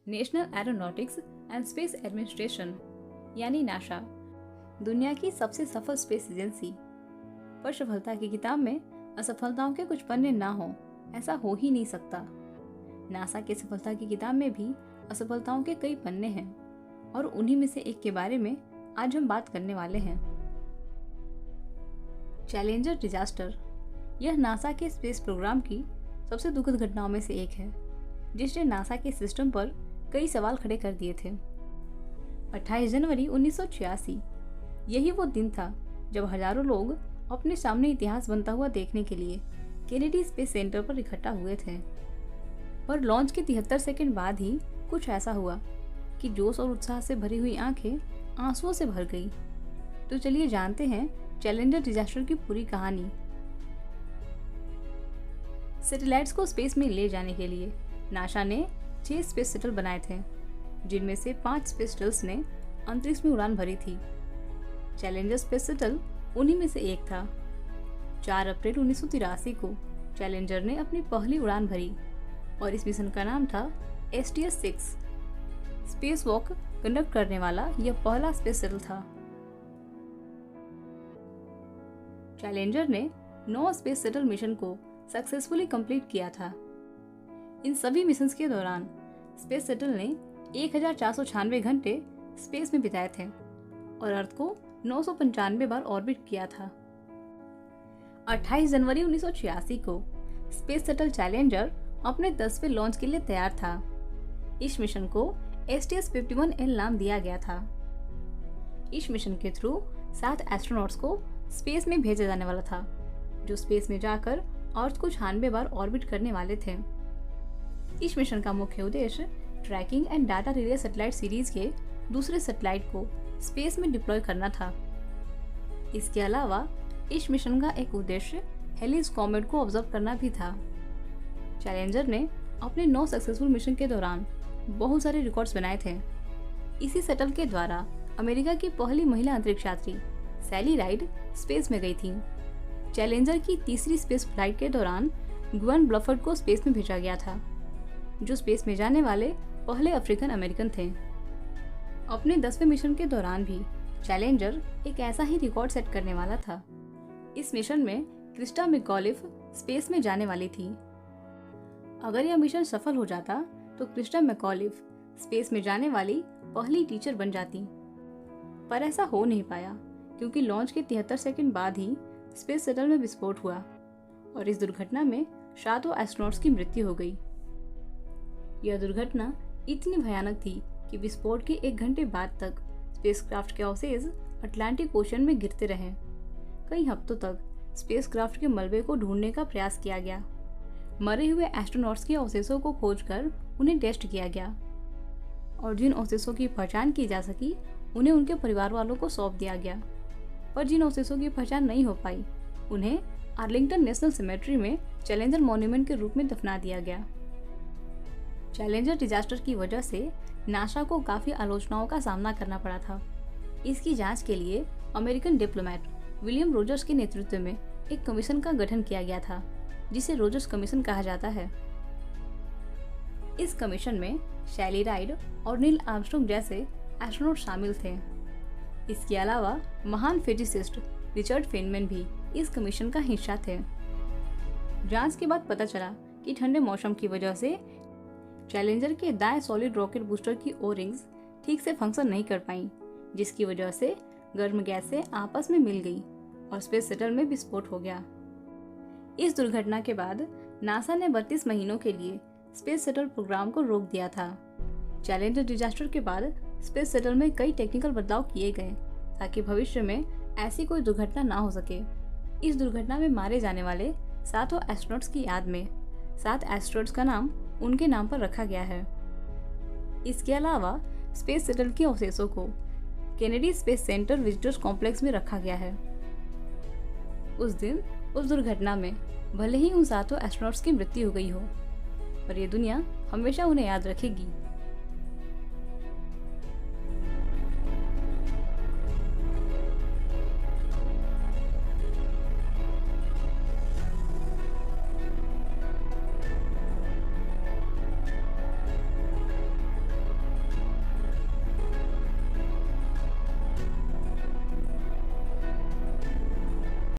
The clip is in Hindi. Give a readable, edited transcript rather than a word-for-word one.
National aeronautics and space administration यानी नासा दुनिया की सबसे सफल स्पेस एजेंसी। पर सफलता की किताब में असफलताओं के कुछ पन्ने ना हो, ऐसा हो ही नहीं सकता। नासा की सफलता की किताब में भी असफलताओं के कई पन्ने हैं और उन्हीं में से एक के बारे में आज हम बात करने वाले हैं। चैलेंजर डिजास्टर यह नासा के स्पेस प्रोग्राम की सबसे दुखद घटनाओं में से एक है, जिसने नासा के सिस्टम पर कई सवाल खड़े कर दिए थे। 28 जनवरी 1986 यही वो दिन था जब हजारों लोग अपने सामने इतिहास बनता हुआ देखने के लिए केनेडी स्पेस सेंटर पर इकट्ठा हुए थे। पर लॉन्च के 73 सेकंड बाद ही कुछ ऐसा हुआ कि जोश और उत्साह से भरी हुई आंखें आंसुओं से भर गई। तो चलिए जानते हैं चैलेंजर डिजास्टर की पूरी कहानी। सैटेलाइट्स को स्पेस में ले जाने के लिए नासा ने 6 स्पेस शटल बनाए थे, जिनमें से 5 स्पेस शटल्स ने अंतरिक्ष में उड़ान भरी थी। चैलेंजर स्पेस शटल उन्हीं में से एक था। 4 अप्रैल 1983 को चैलेंजर ने अपनी पहली उड़ान भरी और इस मिशन का नाम था STS-6। स्पेस वॉक कंडक्ट करने वाला यह पहला स्पेस शटल था। चैलेंजर ने 9 स्पेस शटल मिशन को सक्सेसफुली कंप्लीट किया था। इन सभी मिशंस के दौरान स्पेस शटल ने 1496 घंटे स्पेस में बिताए थे और अर्थ को 995 बार ऑर्बिट किया था। 28 जनवरी 1986 को स्पेस शटल चैलेंजर अपने 10वें लॉन्च के लिए तैयार था। इस मिशन को STS-51L नाम दिया गया था। इस मिशन के थ्रू 7 एस्ट्रोनॉट्स को स्पेस में भेजा जाने वाला था, जो स्पेस में जाकर अर्थ को 96 बार ऑर्बिट करने वाले थे। इस मिशन का मुख्य उद्देश्य tracking and data relay satellite series के दूसरे सैटेलाइट को स्पेस में डिप्लॉय करना था। इसके अलावा इस मिशन का एक उद्देश्य हेलिस कॉमेट को ऑब्जर्व करना भी था। चैलेंजर ने अपने 9 सक्सेसफुल मिशन के दौरान बहुत सारे रिकॉर्ड्स बनाए थे। इसी शटल के द्वारा अमेरिका की पहली महिला अंतरिक्ष यात्री सैली राइड स्पेस में गई थी। चैलेंजर की तीसरी स्पेस फ्लाइट के दौरान ग्वेन ब्लफर्ड को स्पेस में भेजा गया था, जो स्पेस में जाने वाले पहले अफ्रीकन अमेरिकन थे। अपने 10वें मिशन के दौरान भी चैलेंजर एक ऐसा ही रिकॉर्ड सेट करने वाला था। इस मिशन में क्रिस्टा मैकॉलिफ स्पेस में जाने वाली थी। अगर यह मिशन सफल हो जाता तो क्रिस्टा मैकॉलिफ स्पेस में जाने वाली पहली टीचर बन जाती। पर ऐसा हो नहीं पाया क्योंकि लॉन्च के 73 सेकंड बाद ही स्पेस शटल में विस्फोट हुआ और इस दुर्घटना में 7 एस्ट्रोनॉट्स की मृत्यु हो गई। यह दुर्घटना इतनी भयानक थी कि विस्फोट के 1 घंटे बाद तक स्पेसक्राफ्ट के अवशेष अटलांटिक ओशन में गिरते रहे। कई हफ्तों तक स्पेसक्राफ्ट के मलबे को ढूंढने का प्रयास किया गया। मरे हुए एस्ट्रोनॉट्स के अवशेषों को खोजकर उन्हें टेस्ट किया गया और जिन अवशेषों की पहचान की जा सकी उन्हें उनके परिवार वालों को सौंप दिया गया। पर जिन अवशेषों की पहचान नहीं हो पाई उन्हें आर्लिंगटन नेशनल सिमेट्री में चैलेंजर मॉन्यूमेंट के रूप में दफना दिया गया। चैलेंजर डिजास्टर की वजह से नासा को काफी आलोचनाओं का सामना करना पड़ा था। इसकी जांच के लिए अमेरिकन डिप्लोमेट विलियम रोजर्स के नेतृत्व में एक कमीशन का गठन किया गया था, जिसे रोजर्स कमीशन कहा जाता है। इस कमीशन में सैली राइड और नील आर्मस्ट्रॉन्ग जैसे एस्ट्रोनॉट शामिल थे। इसके अलावा महान फिजिसिस्ट रिचर्ड फेनमैन भी इस कमीशन का हिस्सा थे। जांच के बाद पता चला कि ठंडे मौसम की वजह से चैलेंजर के दाएं सॉलिड रॉकेट बूस्टर की ओरिंग्स ठीक से फंक्शन नहीं कर पाई, जिसकी वजह से गर्म गैसें आपस में मिल गई और स्पेस शटल में विस्फोट हो गया। इस दुर्घटना के बाद नासा ने 32 महीनों के लिए स्पेस शटल प्रोग्राम को रोक दिया था। चैलेंजर डिजास्टर के बाद स्पेस शटल में कई टेक्निकल बदलाव किए गए ताकि भविष्य में ऐसी कोई दुर्घटना ना हो सके। इस दुर्घटना में मारे जाने वाले 7 एस्ट्रोनॉट्स की याद में 7 एस्ट्रोनॉट्स का नाम उनके नाम पर रखा गया है। इसके अलावा स्पेस शटल के अवशेषों को Kennedy space centre visitors complex में रखा गया है। उस दिन उस दुर्घटना में भले ही उन 7 एस्ट्रोनॉट्स की मृत्यु हो गई हो, पर यह दुनिया हमेशा उन्हें याद रखेगी।